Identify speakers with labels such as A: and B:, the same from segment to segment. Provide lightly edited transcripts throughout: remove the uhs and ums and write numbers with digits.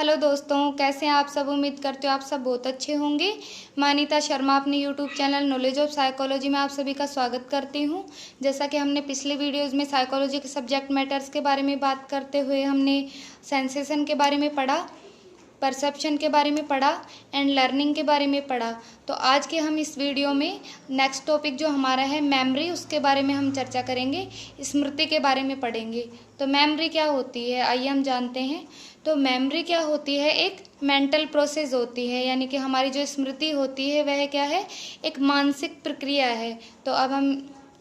A: Hello दोस्तों, कैसे हैं आप सब। उम्मीद करते हो आप सब बहुत अच्छे होंगे। मैं अनीता शर्मा अपने YouTube channel knowledge of psychology में आप सभी का स्वागत करती हूं। जैसा कि हमने पिछले वीडियोज़ में साइकोलॉजी के सब्जेक्ट मैटर्स के बारे में बात करते हुए हमने सेंसेशन के बारे में पढ़ा, परसेप्शन के बारे में पढ़ा एंड लर्निंग के बारे में पढ़ा। तो आज के हम इस वीडियो में नेक्स्ट टॉपिक जो हमारा है मेमोरी, उसके बारे में हम चर्चा करेंगे, स्मृति के बारे में पढ़ेंगे। तो मेमोरी क्या होती है, आइए हम जानते हैं। तो मेमोरी क्या होती है, एक मेंटल प्रोसेस होती है, यानी कि हमारी जो स्मृति होती है वह क्या है, एक मानसिक प्रक्रिया है। तो अब हम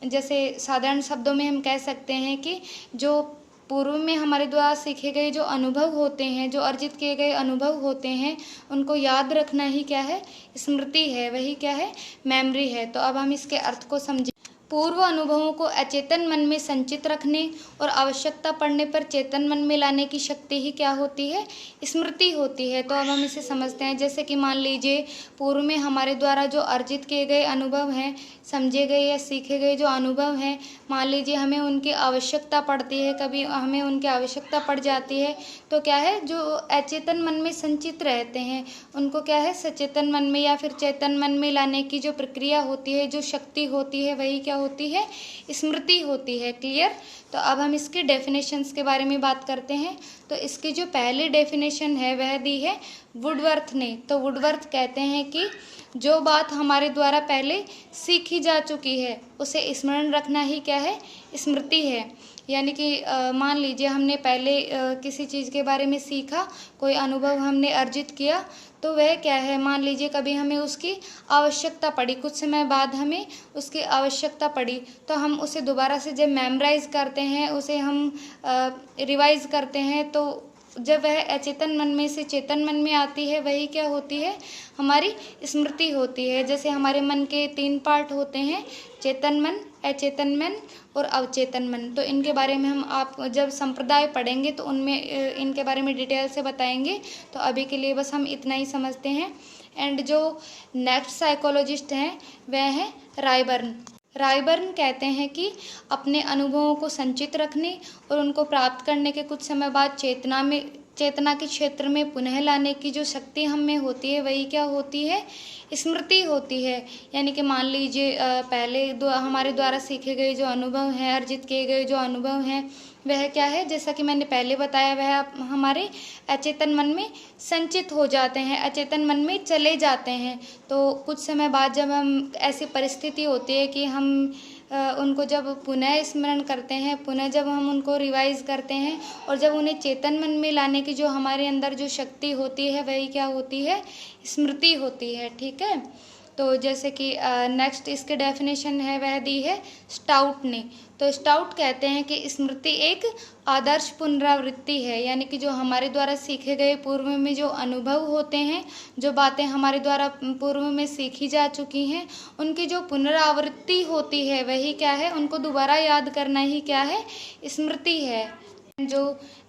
A: जैसे साधारण शब्दों में हम कह सकते हैं कि जो पूर्व में हमारे द्वारा सीखे गए जो अनुभव होते हैं, जो अर्जित किए गए अनुभव होते हैं, उनको याद रखना ही क्या है, स्मृति है, वही क्या है, मेमोरी है। तो अब हम इसके अर्थ को समझें। पूर्व अनुभवों को अचेतन मन में संचित रखने और आवश्यकता पड़ने पर चेतन मन में लाने की शक्ति ही क्या होती है, स्मृति होती है। तो अब हम इसे समझते हैं। जैसे कि मान लीजिए पूर्व में हमारे द्वारा जो अर्जित किए गए अनुभव हैं, समझे गए या सीखे गए जो अनुभव हैं, मान लीजिए हमें उनकी आवश्यकता पड़ती है, कभी हमें उनकी आवश्यकता पड़ जाती है, तो क्या है, जो अचेतन मन में संचित रहते हैं उनको क्या है, सचेतन मन में या फिर चेतन मन में लाने की जो प्रक्रिया होती है, जो शक्ति होती है, वही क्या होती है, स्मृति होती है। क्लियर। तो अब हम इसके डेफिनेशंस के बारे में बात करते हैं। तो इसकी जो पहली डेफिनेशन है वह दी है वुडवर्थ ने। तो वुडवर्थ कहते हैं कि जो बात हमारे द्वारा पहले सीखी जा चुकी है उसे स्मरण रखना ही क्या है, स्मृति है। यानी कि मान लीजिए हमने पहले किसी चीज़ के बारे में सीखा, कोई अनुभव हमने अर्जित किया, तो वह क्या है, मान लीजिए कभी हमें उसकी आवश्यकता पड़ी, कुछ समय बाद हमें उसकी आवश्यकता पड़ी, तो हम उसे दोबारा से जब मेमोराइज करते हैं, उसे हम रिवाइज करते हैं, तो जब वह अचेतन मन में से चेतन मन में आती है, वही क्या होती है, हमारी स्मृति होती है। जैसे हमारे मन के 3 पार्ट होते हैं, चेतन मन, अचेतन मन और अवचेतन मन। तो इनके बारे में हम आप जब संप्रदाय पढ़ेंगे तो उनमें इनके बारे में डिटेल से बताएंगे। तो अभी के लिए बस हम इतना ही समझते हैं। एंड जो नेक्स्ट साइकोलॉजिस्ट हैं वह है रायबर्न। रायबर्न कहते हैं कि अपने अनुभवों को संचित रखने और उनको प्राप्त करने के कुछ समय बाद चेतना के क्षेत्र में पुनः लाने की जो शक्ति हम में होती है, वही क्या होती है, स्मृति होती है। यानी कि मान लीजिए पहले हमारे द्वारा सीखे गए जो अनुभव हैं, अर्जित किए गए जो अनुभव हैं, वह क्या है, जैसा कि मैंने पहले बताया, वह हमारे अचेतन मन में संचित हो जाते हैं, अचेतन मन में चले जाते हैं। तो कुछ समय बाद जब हम ऐसी परिस्थिति होती है कि हम उनको जब पुनः स्मरण करते हैं, पुनः जब हम उनको रिवाइज करते हैं और जब उन्हें चेतन मन में लाने की जो हमारे अंदर जो शक्ति होती है, वही क्या होती है, स्मृति होती है। ठीक है। तो जैसे कि नेक्स्ट इसके डेफिनेशन है वह दी है स्टाउट ने। तो स्टाउट कहते हैं कि स्मृति एक आदर्श पुनरावृत्ति है, यानी कि जो हमारे द्वारा सीखे गए पूर्व में जो अनुभव होते हैं, जो बातें हमारे द्वारा पूर्व में सीखी जा चुकी हैं, उनकी जो पुनरावृत्ति होती है, वही क्या है, उनको दोबारा याद करना ही क्या है, स्मृति है। जो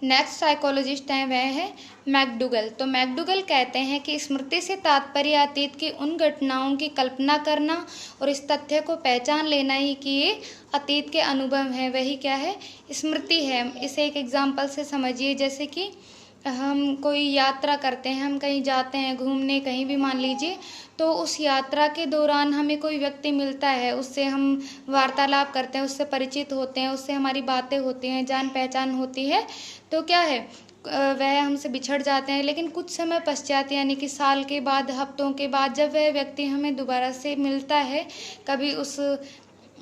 A: नेक्स्ट साइकोलॉजिस्ट हैं वह है मैकडूगल। तो मैकडूगल कहते हैं कि स्मृति से तात्पर्य अतीत की उन घटनाओं की कल्पना करना और इस तथ्य को पहचान लेना ही कि ये अतीत के अनुभव हैं, वही क्या है, स्मृति है। इसे एक एग्जांपल से समझिए। जैसे कि हम कोई यात्रा करते हैं, हम कहीं जाते हैं घूमने, कहीं भी मान लीजिए, तो उस यात्रा के दौरान हमें कोई व्यक्ति मिलता है, उससे हम वार्तालाप करते हैं, उससे परिचित होते हैं, उससे हमारी बातें होती हैं, जान पहचान होती है, तो क्या है, वह हमसे बिछड़ जाते हैं। लेकिन कुछ समय पश्चात, यानी कि साल के बाद, हफ्तों के बाद, जब वह व्यक्ति हमें दोबारा से मिलता है, कभी उस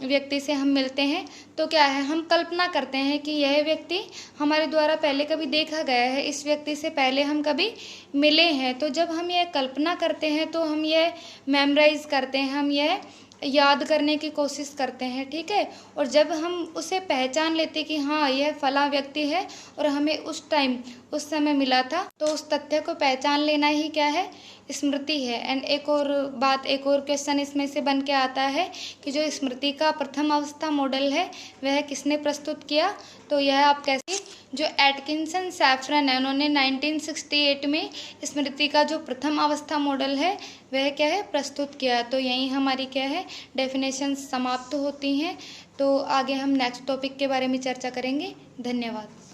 A: व्यक्ति से हम मिलते हैं, तो क्या है, हम कल्पना करते हैं कि यह व्यक्ति हमारे द्वारा पहले कभी देखा गया है, इस व्यक्ति से पहले हम कभी मिले हैं। तो जब हम यह कल्पना करते हैं तो हम यह मेमोराइज करते हैं, हम यह याद करने की कोशिश करते हैं। ठीक है। और जब हम उसे पहचान लेते कि हाँ यह फला व्यक्ति है और हमें उस टाइम उस समय मिला था, तो उस तथ्य को पहचान लेना ही क्या है, स्मृति है। एंड एक और क्वेश्चन इसमें से बन के आता है कि जो स्मृति का प्रथम अवस्था मॉडल है वह किसने प्रस्तुत किया। तो यह आप कैसे, जो एटकिंसन सैफरन है, उन्होंने 1968 में स्मृति का जो प्रथम अवस्था मॉडल है वह क्या है, प्रस्तुत किया। तो यही हमारी क्या है, डेफिनेशन समाप्त होती हैं। तो आगे हम नेक्स्ट टॉपिक के बारे में चर्चा करेंगे। धन्यवाद।